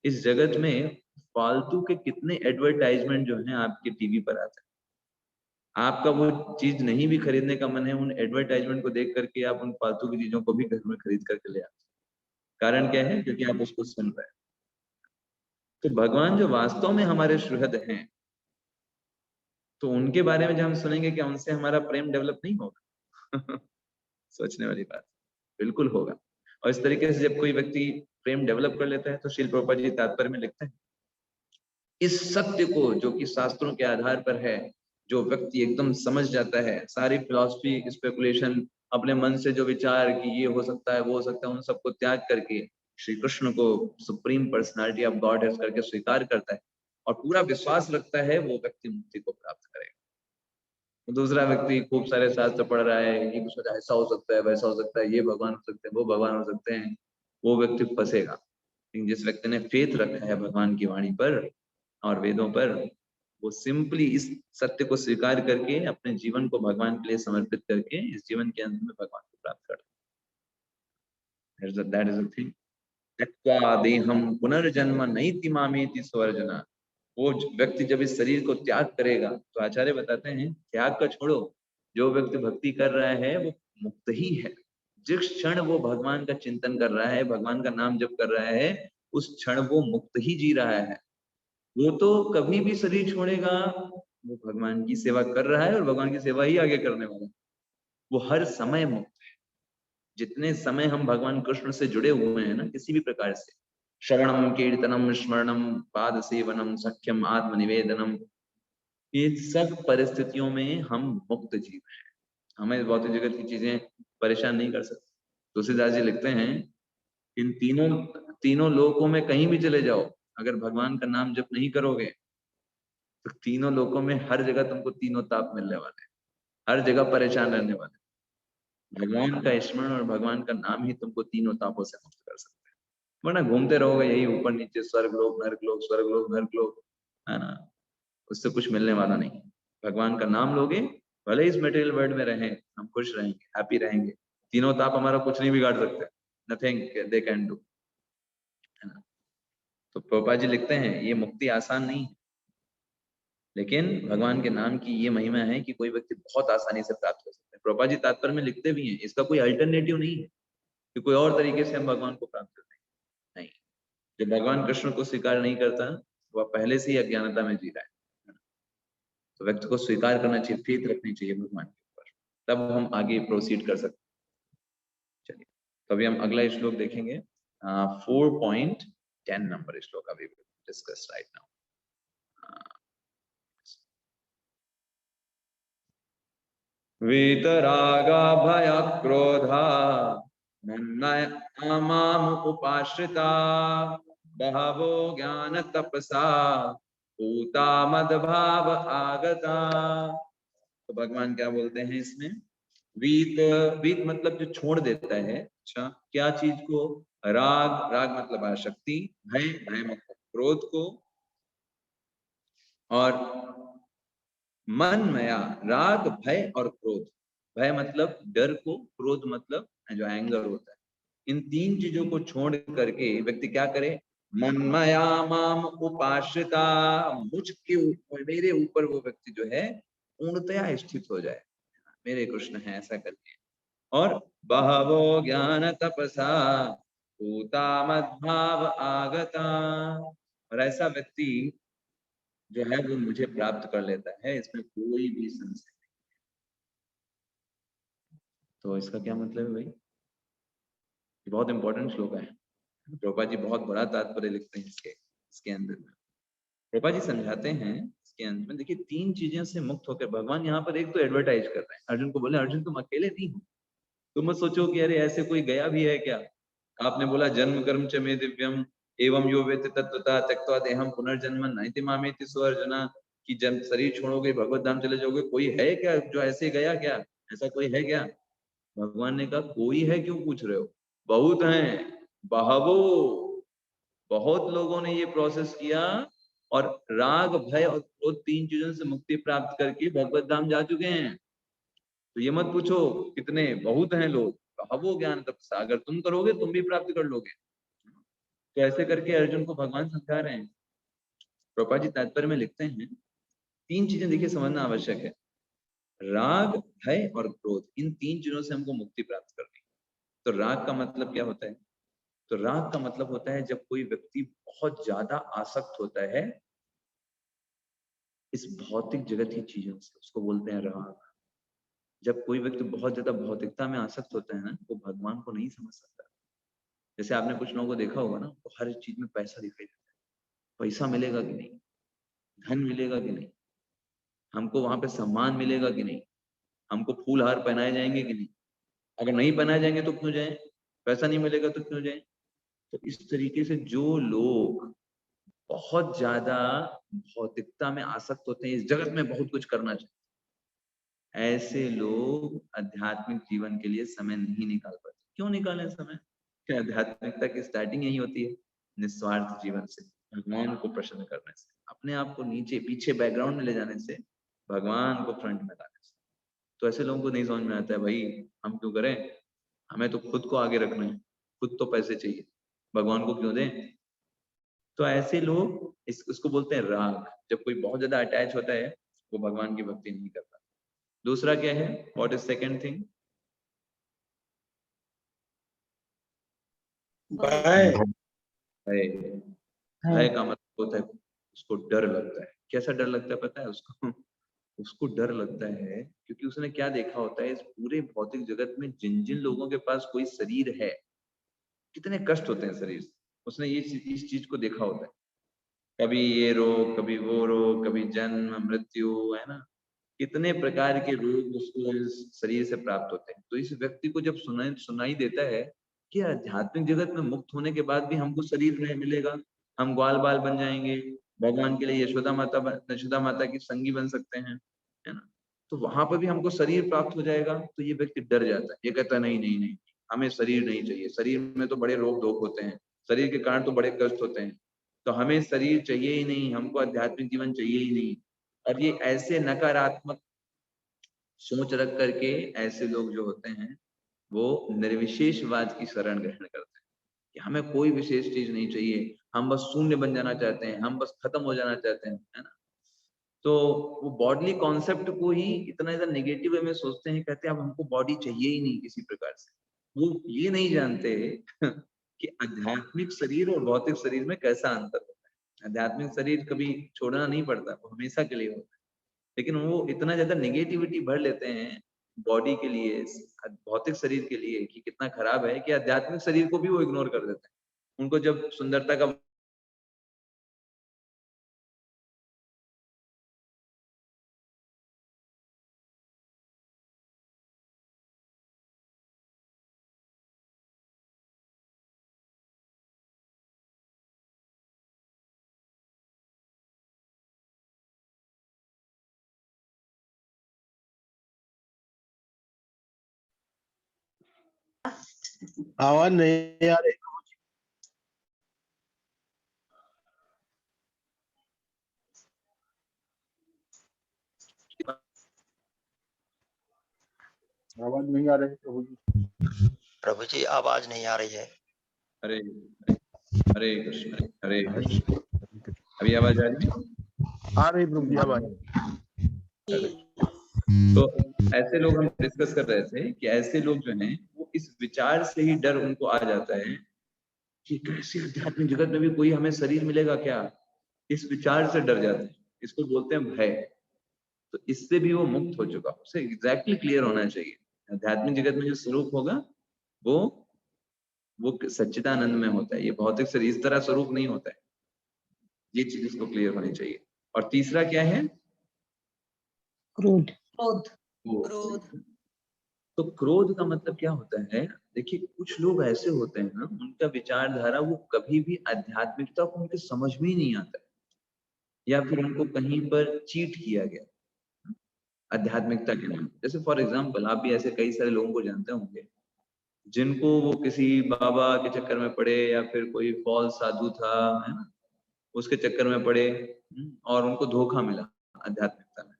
इस जगत में फालतू के कितने एडवर्टाइजमेंट जो हैं आपके टीवी पर आते हैं। आपका वो चीज नहीं भी खरीदने का मन है, उन एडवर्टाइजमेंट को देख करके आप उन फालतू की चीजों को भी घर में खरीद करके ले आते हैं। कारण क्या है, क्योंकि आप उसको सुन रहे हैं। तो भगवान जो वास्तव में हमारे सुहृद हैं, तो उनके बारे में जब हम सुनेंगे, क्या उनसे हमारा प्रेम डेवलप नहीं होगा? सोचने वाली बात। बिल्कुल होगा। और इस तरीके से जब कोई व्यक्ति प्रेम डेवलप कर लेता है, तो श्रील प्रभुपाद जी तात्पर्य में लिखते हैं, इस सत्य को जो कि शास्त्रों के आधार पर है, जो व्यक्ति एकदम समझ जाता है, सारी फिलॉसफी स्पेकुलेशन, अपने मन से जो विचार कि ये हो सकता है, वो हो सकता है, उन सबको त्याग करके श्री कृष्ण को सुप्रीम पर्सनालिटी ऑफ गॉड है करके स्वीकार करता है और पूरा विश्वास रखता है, वो व्यक्ति मुक्ति को प्राप्त करेगा। दूसरा व्यक्ति खूब सारे शास्त्र पढ़ रहा है, ये कुछ ऐसा हो सकता है, वैसा हो सकता है, ये भगवान हो सकते हैं, वो भगवान हो सकते हैं, वो व्यक्ति फंसेगा। लेकिन जिस व्यक्ति ने फेथ रखा है भगवान की वाणी पर और वेदों पर, वो सिंपली इस सत्य को स्वीकार करके अपने जीवन को भगवान के लिए समर्पित करके इस जीवन के अंत में भगवान को प्राप्त करता है। That is the thing. त्यक्त्वा देहं पुनर्जन्म नैति मामेति स्वर्जना। वो व्यक्ति जब इस शरीर को त्याग करेगा, तो आचार्य बताते हैं, त्याग का छोड़ो, जो व्यक्ति भक्ति कर रहा है वो मुक्त ही है। जिस क्षण वो भगवान का चिंतन कर रहा है, भगवान का नाम जप कर रहा है, उस क्षण वो मुक्त ही जी रहा है। वो तो कभी भी शरीर छोड़ेगा, वो भगवान की सेवा कर रहा है और भगवान की सेवा ही आगे करने वाला है। वो हर समय मुक्त है। जितने समय हम भगवान कृष्ण से जुड़े हुए हैं ना, किसी भी प्रकार से, श्रवणम कीर्तनम स्मरणम पाद सेवनम सख्यम आत्मनिवेदनम, ये सब परिस्थितियों में हम मुक्त जीव हैं। हमें भौतिक जगत की चीजें परेशान नहीं कर सकती। तुलसीदास जी लिखते हैं, इन तीनों तीनों लोकों में कहीं भी चले जाओ, अगर भगवान का नाम जप नहीं करोगे, तो तीनों लोकों में हर जगह तुमको तीनों ताप मिलने वाले हैं, हर जगह परेशान रहने वाले हैं। भगवान का स्मरण और भगवान का नाम ही तुमको तीनों तापों से मुक्त कर सकते हैं। वरना घूमते रहोगे यही ऊपर नीचे, स्वर्ग लोक नर्क लोक, स्वर्ग लोक नर्क लोक, है ना, उससे कुछ मिलने वाला नहीं। भगवान का नाम लोगे, भले इस मटेरियल वर्ल्ड में रहें, हम खुश रहेंगे, हैप्पी रहेंगे। तीनों ताप हमारा कुछ नहीं बिगाड़ सकते, नथिंग दे कैन डू, है ना। तो प्रभुपाद जी लिखते हैं, ये मुक्ति आसान नहीं है, लेकिन भगवान के नाम की ये महिमा है कि कोई व्यक्ति बहुत आसानी से प्राप्त कर सकता है। प्रभुपाद जी तात्पर्य में लिखते भी हैं, इसका कोई अल्टरनेटिव नहीं है कि कोई और तरीके से हम भगवान को प्राप्त करते हैं। नहीं, जो भगवान कृष्ण को स्वीकार नहीं करता, वह पहले से ही अज्ञानता में जी रहा है। तो व्यक्ति को स्वीकार करना चाहिए, फेथ रखनी चाहिए भगवान के ऊपर, तब हम आगे प्रोसीड कर सकते हैं। चलिए, तो अभी हम अगला श्लोक देखेंगे, 4.10 नंबर श्लोक अभी डिस्कस राइट नाउ। वीतरागा भय क्रोधा उपाश्रिता बहवो ज्ञान तपसा पूता मदभाव आगता। तो भगवान क्या बोलते हैं इसमें, वीत, वीत मतलब जो छोड़ देता है। अच्छा, क्या चीज को, राग, राग मतलब आसक्ति, भय, भय मतलब क्रोध को, और मन मया, राग भय और क्रोध, भय मतलब डर को, क्रोध मतलब जो एंगर होता है। इन तीन चीजों को छोड़ करके व्यक्ति क्या करे, मन्मया माम उपाश्रिता, मुझके ऊपर, मेरे ऊपर वो व्यक्ति जो है पूर्णतया स्थित हो जाए, मेरे कृष्ण है ऐसा करके। और बहवो ज्ञान तपसा भूता मद्भाव आगता, और ऐसा व्यक्ति जो है वो मुझे प्राप्त कर लेता है, इसमें कोई भी संशय नहीं। तो इसका क्या मतलब है भाई, बहुत इंपॉर्टेंट श्लोक है। प्रभुपाद जी बहुत बड़ा तात्पर्य लिखते हैं इसके अंदर में। प्रभुपाद जी समझाते हैं इसके अंदर में, देखिए तीन चीजों से मुक्त होकर भगवान यहाँ पर एक तो एडवर्टाइज कर रहे हैं, अर्जुन को बोले अर्जुन तुम अकेले नहीं हो, तुम मत सोचो कि अरे ऐसे कोई गया भी है क्या। आपने बोला जन्म कर्म च मे दिव्यम एवं यो वेत्ति तत्वता त्यक्त्वा देहम पुनर्जन्म नैति मामेति सो अर्जुना, कि जब शरीर छोड़ोगे भगवत धाम चले जाओगे, कोई है क्या जो ऐसे गया क्या, ऐसा कोई है क्या। भगवान ने कहा कोई है क्यों पूछ रहे हो, बहुत हैं, बहवो, बहुत लोगों ने ये प्रोसेस किया और राग भय और क्रोध तीन चीजों से मुक्ति प्राप्त करके भगवत धाम जा चुके हैं। तो ये मत पूछो कितने, बहुत हैं लोग, बहवो ज्ञान तपसा, अगर तुम करोगे तुम भी प्राप्त कर लोगे। तो ऐसे करके अर्जुन को भगवान समझा रहे हैं। प्रभुपाद जी तात्पर्य में लिखते हैं तीन चीजें देखिए समझना आवश्यक है, राग भय और क्रोध, इन तीन चीजों से हमको मुक्ति प्राप्त करनी। तो राग का मतलब क्या होता है, तो राग का मतलब होता है जब कोई व्यक्ति बहुत ज्यादा आसक्त होता है इस भौतिक जगत की चीजों से, उसको बोलते हैं राग। जब कोई व्यक्ति बहुत ज्यादा भौतिकता में आसक्त होता है ना, वो भगवान को नहीं समझ सकता। जैसे आपने कुछ लोगों को देखा होगा ना, तो हर चीज में पैसा दिखाई देता है, पैसा मिलेगा कि नहीं, धन मिलेगा कि नहीं, हमको वहां पे सम्मान मिलेगा कि नहीं, हमको फूल हार पहनाए जाएंगे कि नहीं, अगर नहीं पहनाए जाएंगे तो क्यों जाए, पैसा नहीं मिलेगा तो क्यों जाए। तो इस तरीके से जो लोग बहुत ज्यादा भौतिकता में आसक्त होते हैं, इस जगत में बहुत कुछ करना चाहते हैं, ऐसे लोग आध्यात्मिक जीवन के लिए समय नहीं निकाल पाते। क्यों निकालें समय, क्या आध्यात्मिकता की स्टार्टिंग यही होती है, निस्वार्थ जीवन से, भगवान को प्रसन्न करने से, अपने आप को नीचे पीछे बैकग्राउंड में ले जाने से, भगवान को फ्रंट में लाने से। तो ऐसे लोगों को नहीं समझ में आता है भाई हम क्यों करें, हमें तो खुद को आगे रखना है, खुद तो पैसे चाहिए, भगवान को क्यों दें। तो ऐसे लोग इसको बोलते हैं राग, जब कोई बहुत ज्यादा अटैच होता है वो भगवान की भक्ति नहीं करता। दूसरा क्या है, व्हाट इज सेकंड थिंग, भय। भय। भय का मतलब होता है उसको डर लगता है। कैसा डर लगता है पता है उसको उसको डर लगता है क्योंकि उसने क्या देखा होता है, इस पूरे भौतिक जगत में जिन जिन लोगों के पास कोई शरीर है, कितने कष्ट होते हैं शरीर से, उसने ये इस चीज को देखा होता है। कभी ये रोग, कभी वो रोग, कभी जन्म मृत्यु, है ना, कितने प्रकार के रोग उसको इस शरीर से प्राप्त होते हैं। तो इस व्यक्ति को जब सुनाई देता है कि आध्यात्मिक जगत में मुक्त होने के बाद भी हमको शरीर नहीं मिलेगा, हम ग्वाल बाल बन जाएंगे, भगवान के लिए यशोदा माता की संगी बन सकते हैं, है ना, तो वहां पर भी हमको शरीर प्राप्त हो जाएगा, तो ये व्यक्ति डर जाता है, ये कहता है नहीं नहीं नहीं, हमें शरीर नहीं चाहिए, शरीर में तो बड़े रोग धोख होते हैं, शरीर के कारण तो बड़े कष्ट होते हैं, तो हमें शरीर चाहिए ही नहीं, हमको आध्यात्मिक जीवन चाहिए ही नहीं। और ये ऐसे नकारात्मक सोच रख करके ऐसे लोग जो होते हैं वो निर्विशेषवाद की शरण ग्रहण करते हैं कि हमें कोई विशेष चीज नहीं चाहिए, हम बस शून्य बन जाना चाहते हैं, हम बस खत्म हो जाना चाहते हैं, है ना। तो वो बॉडली कॉन्सेप्ट को ही इतना ज्यादा नेगेटिव वे में सोचते हैं, कहते हैं अब हमको बॉडी चाहिए ही नहीं किसी प्रकार से। वो ये नहीं जानते कि आध्यात्मिक शरीर और भौतिक शरीर में कैसा अंतर होता है। आध्यात्मिक शरीर कभी छोड़ना नहीं पड़ता, वो हमेशा के लिए होता है, लेकिन वो इतना ज्यादा नेगेटिविटी भर लेते हैं बॉडी के लिए, भौतिक शरीर के लिए, कि कितना खराब है, कि आध्यात्मिक शरीर को भी वो इग्नोर कर देते हैं। उनको जब सुंदरता का आवाज नहीं आ रही। आवाज नहीं आ रही है प्रभु जी। प्रभु जी आवाज नहीं आ रही है। हरे हरे कृष्ण हरे कृष्ण। अभी आवाज आ रही है? आ रही प्रभु जी आवाज। तो ऐसे लोग हम डिस्कस कर रहे थे कि ऐसे लोग जो हैं वो इस विचार से ही डर उनको आ जाता है कि कैसे आध्यात्मिक जगत में भी कोई हमें शरीर मिलेगा क्या, इस विचार से डर जाते हैं। इसको बोलते हैं भय। तो इससे भी वो मुक्त हो चुका, उसे एग्जैक्टली क्लियर होना चाहिए आध्यात्मिक जगत में जो स्वरूप होगा वो सच्चिदानंद में होता है, ये भौतिक शरीर इस तरह स्वरूप नहीं होता है। ये चीज इसको क्लियर होनी चाहिए। और तीसरा क्या है? क्रोध। क्रोध। तो क्रोध का मतलब क्या होता है? देखिए कुछ लोग ऐसे होते हैं ना, उनका विचारधारा वो कभी भी आध्यात्मिकता को उनके समझ में ही नहीं आता, या फिर उनको कहीं पर चीट किया गया आध्यात्मिकता के नाम। जैसे फॉर एग्जाम्पल आप भी ऐसे कई सारे लोगों को जानते होंगे जिनको वो किसी बाबा के चक्कर में पड़े, या फिर कोई फॉल्स साधु था, है ना, उसके चक्कर में पड़े और उनको धोखा मिला आध्यात्मिकता में।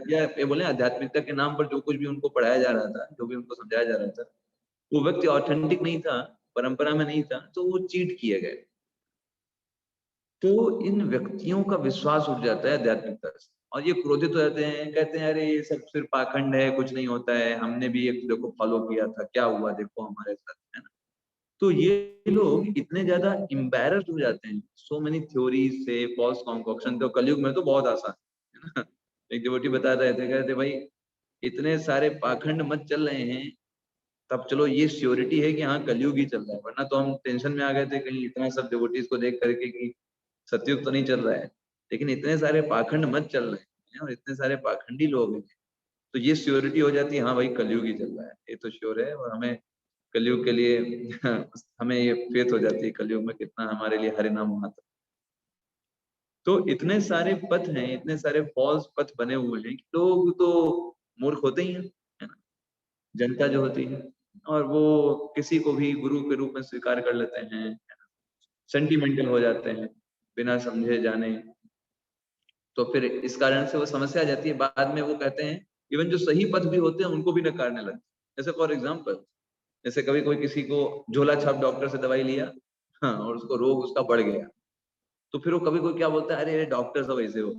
या ये बोले आध्यात्मिकता के नाम पर जो कुछ भी उनको पढ़ाया जा रहा था, जो भी उनको समझाया जा रहा था, वो व्यक्ति ऑथेंटिक नहीं था, परंपरा में नहीं था, तो वो चीट किए गए। तो इन व्यक्तियों का विश्वास उठ जाता है आध्यात्मिकता से, और ये क्रोधित हो जाते हैं, कहते हैं अरे ये सब सिर्फ पाखंड है, कुछ नहीं होता है, हमने भी एक देखो फॉलो किया था, क्या हुआ देखो हमारे साथ, है ना। तो ये लोग इतने ज्यादा एम्बैरेस्ड हो जाते हैं सो मेनी थ्योरीज से, फॉल्स कॉन्कॉक्शन। तो कलयुग में तो बहुत आसान है ना। एक डिवोटी बता रहे थे, कहते भाई इतने सारे पाखंड मत चल रहे हैं, तब चलो ये श्योरिटी है कि हाँ कलयुग ही चल रहा है, वरना तो हम टेंशन में आ गए थे कहीं इतना सब डिवोटीज को देख करके कि सतयुग तो नहीं चल रहा है। लेकिन इतने सारे पाखंड मत चल रहे हैं और इतने सारे पाखंडी लोग हैं, तो ये श्योरिटी हो जाती है हाँ भाई कलयुग ही चल रहा है, ये तो श्योर है। और हमें कलयुग के लिए हमें ये फेथ हो जाती है कलयुग में कितना हमारे लिए हरि नाम महत्व। तो इतने सारे पथ हैं, इतने सारे फॉल्स पथ बने हुए हैं, लोग तो मूर्ख होते ही हैं, है ना, जनता जो होती है, और वो किसी को भी गुरु के रूप में स्वीकार कर लेते हैं, सेंटिमेंटल हो जाते हैं बिना समझे जाने। तो फिर इस कारण से वो समस्या आ जाती है। बाद में वो कहते हैं इवन जो सही पथ भी होते हैं उनको भी नकारने लगते हैं। जैसे फॉर एग्जाम्पल, जैसे कभी कोई किसी को झोला छाप डॉक्टर से दवाई लिया, हाँ, और उसको रोग उसका बढ़ गया, तो फिर वो कभी कोई क्या बोलता है, अरे डॉक्टर सब ऐसे हो।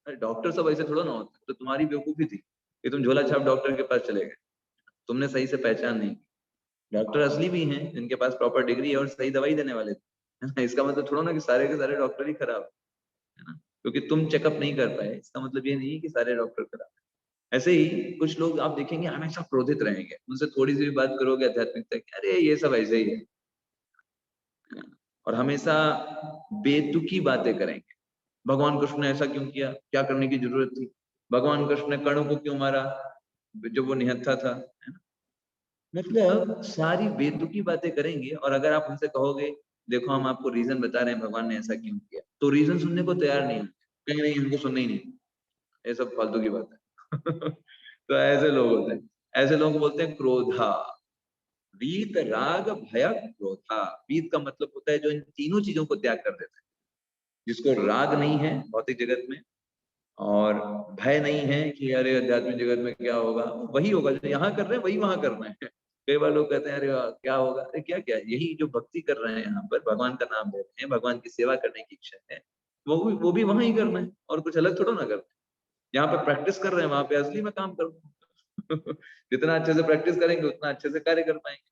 अरे डॉक्टर सब ऐसे थोड़ा ना होते, तो तुम्हारी बेवकूफी थी कि तुम झोला छाप डॉक्टर के पास चले गए, तुमने सही से पहचान नहीं की। डॉक्टर असली भी हैं जिनके पास प्रॉपर डिग्री है और सही दवाई देने वाले थे, है ना। इसका मतलब थोड़ा ना कि सारे के सारे डॉक्टर ही खराब है ना, क्योंकि तुम चेकअप नहीं कर पाए इसका मतलब ये नहीं है कि सारे डॉक्टर खराब है। ऐसे ही कुछ लोग आप देखेंगे हमेशा क्रोधित रहेंगे, उनसे थोड़ी सी भी बात करोगे आध्यात्मिकता की, अरे ये सब ऐसे ही है, और हमेशा बेतुकी बातें करेंगे। भगवान कृष्ण ने ऐसा क्यों किया, क्या करने की जरूरत थी, भगवान कृष्ण ने कर्ण को क्यों मारा जो वो निहत्था था, है ना। मतलब सारी बेतुकी बातें करेंगे, और अगर आप उनसे कहोगे देखो हम आपको रीजन बता रहे हैं भगवान ने ऐसा क्यों किया, तो रीजन सुनने को तैयार नहीं है, कहीं नहीं हमको सुनना ही नहीं, ये सब फालतू की बात है। तो ऐसे लोग होते हैं, ऐसे लोगों को बोलते हैं क्रोधा। वीत राग भय क्रोधा। वीत का मतलब होता है जो इन तीनों चीजों को त्याग कर देता है, जिसको राग नहीं है भौतिक जगत में, और भय नहीं है कि अरे आध्यात्मिक जगत में क्या होगा, वही होगा जो यहाँ कर रहे हैं वही वहां करना है। कई बार लोग कहते हैं अरे क्या होगा, अरे क्या क्या, यही जो भक्ति कर रहे हैं यहाँ पर, भगवान का नाम ले रहे हैं, भगवान की सेवा करने की इच्छा है, वो भी वहां ही करना है, और कुछ अलग थोड़ा ना करना है। यहाँ पे प्रैक्टिस कर रहे हैं, वहां पे असली में काम करो। जितना अच्छे से प्रैक्टिस करेंगे उतना अच्छे से कार्य कर पाएंगे।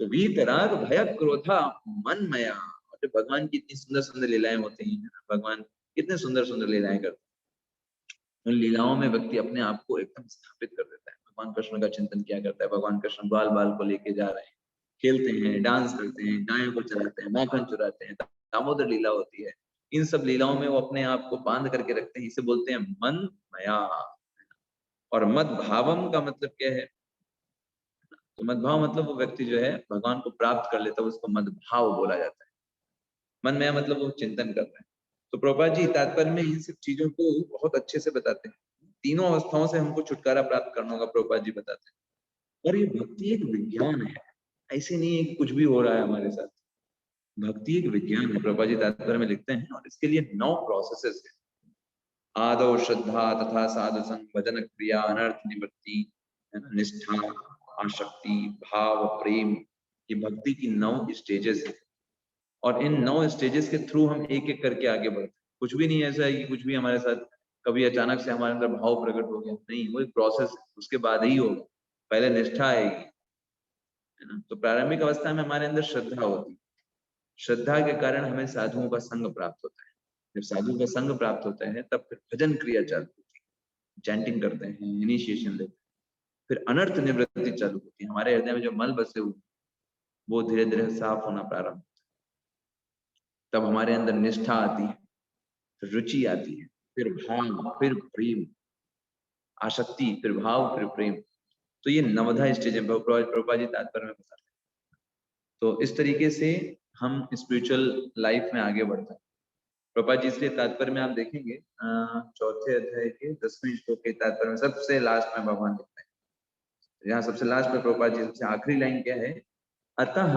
तो वीतराग भय क्रोधा मन मया। और जो भगवान की इतनी सुंदर सुंदर लीलाएं होती हैं, भगवान कितने सुंदर सुंदर लीलाएं करते हैं, उन लीलाओं में व्यक्ति अपने आप को एकदम स्थापित कर देता है। भगवान कृष्ण का चिंतन किया करता है, भगवान कृष्ण बाल बाल को लेके जा रहे हैं, खेलते हैं, डांस करते हैं, गायों को चराते हैं, माखन चुराते हैं, दामोदर लीला होती है। इन सब लीलाओं में वो अपने आप को बांध करके रखते हैं, इसे बोलते हैं मन मया। और मद भावम का मतलब क्या है? तो मदभाव मतलब वो व्यक्ति जो है भगवान को प्राप्त कर लेता है, उसको मदभाव बोला जाता है। मन में मतलब वो चिंतन कर रहे हैं। तो प्रभुपाद जी तात्पर्य में इन सब चीजों को बहुत अच्छे से बताते हैं, तीनों अवस्थाओं से हमको छुटकारा प्राप्त करना होगा, प्रभुपाद जी बताते हैं। और ये भक्ति एक विज्ञान है, ऐसे नहीं है कि कुछ भी हो रहा है हमारे साथ। भक्ति एक विज्ञान है, प्रभुपाद जी तात्पर्य में लिखते हैं, और इसके लिए 9 प्रोसेसेस है। आदौ श्रद्धा तथा साधु संग भजन क्रिया अनर्थ निवृत्ति है ना, निष्ठा, आसक्ति, भाव, प्रेम, ये भक्ति की 9 स्टेजेस है। और इन 9 स्टेजेस के थ्रू हम एक एक करके आगे बढ़ते हैं। कुछ भी नहीं ऐसा है कि कुछ भी हमारे साथ कभी अचानक से हमारे अंदर भाव प्रकट हो गया, नहीं, वो एक प्रोसेस है, उसके बाद ही होगा। पहले निष्ठा आएगी, है ना। तो प्रारंभिक अवस्था में हमारे अंदर श्रद्धा होती है, श्रद्धा के कारण हमें साधुओं का संग प्राप्त होता है। जब साधुओं का संग प्राप्त होता है तब फिर भजन क्रिया चालू होती है, चैंटिंग करते हैं, इनिशिएशन लेते हैं, फिर अनर्थ निवृत्ति चालू होती है। हमारे हृदय में जो मल बसे हुए वो धीरे धीरे साफ होना प्रारंभ होता है। तब हमारे अंदर निष्ठा आती है, फिर रुचि आती है, फिर भाव, फिर प्रेम, आसक्ति, फिर भाव, फिर प्रेम। तो ये 9वां स्टेज है, प्रभुपाद जी तात्पर्य में बताते हैं। तो इस तरीके से हम स्पिरिचुअल लाइफ में आगे बढ़ते हैं। प्रभुपाद जी इसलिए तात्पर्य में आप देखेंगे 4थे अध्याय के 10वें श्लोक के तात्पर्य में सबसे लास्ट में भगवान लिखते हैं, यहाँ सबसे लास्ट में प्रभुपाद जी सबसे आखिरी लाइन क्या है, अतः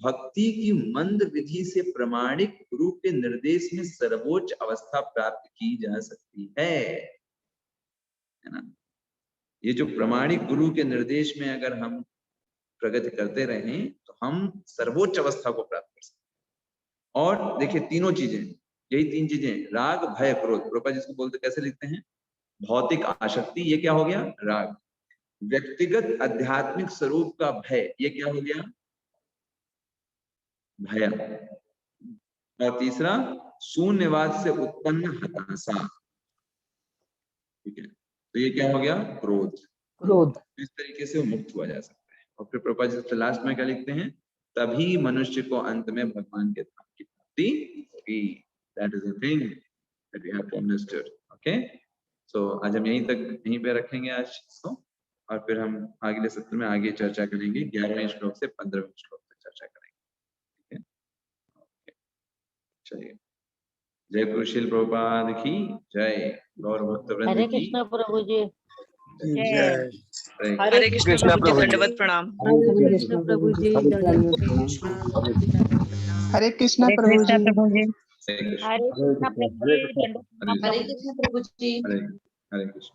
भक्ति की मंद विधि से प्रमाणिक गुरु के निर्देश में सर्वोच्च अवस्था प्राप्त की जा सकती है ना। ये जो प्रमाणिक गुरु के निर्देश में अगर हम प्रगति करते रहें तो हम सर्वोच्च अवस्था को प्राप्त कर सकते हैं। और देखिए तीनों चीजें, यही 3 चीजें, राग, भय, क्रोध। प्रभुपाद जिसको बोलते कैसे लिखते हैं, भौतिक आसक्ति, ये क्या हो गया, राग। व्यक्तिगत आध्यात्मिक स्वरूप का भय, ये क्या हो गया, भय। और तीसरा शून्यवाद से उत्पन्न हताशा, ठीक है, तो ये क्या हो गया, क्रोध। क्रोध। इस तरीके से वो मुक्त हुआ जा सकता है। और फिर प्रभुपाद जी सबसे लास्ट में क्या लिखते हैं, तभी मनुष्य को अंत में भगवान के धाम की प्राप्ति होगी। That is the thing that we have to understand. Okay, so आज हम यहीं पे रखेंगे आज इसको, और फिर हम अगले सत्र में आगे चर्चा करेंगे। 11वें श्लोक से 15वें श्लोक तक चर्चा करेंगे। ठीक है, ओके, चलिए। जय गुरुशील प्रभुपाद की जय, गौर भक्तवृंद हरे की कृष्ण प्रभु जी। जय। जय। हरे कृष्ण प्रभु जी, दंडवत प्रणाम। हरे कृष्ण प्रभु जी। हरे कृष्णा प्रभु जी। हरे कृष्ण, हरे कृष्ण प्रभु जी। हरे हरे कृष्ण प्रभु जी। हरे कृष्ण।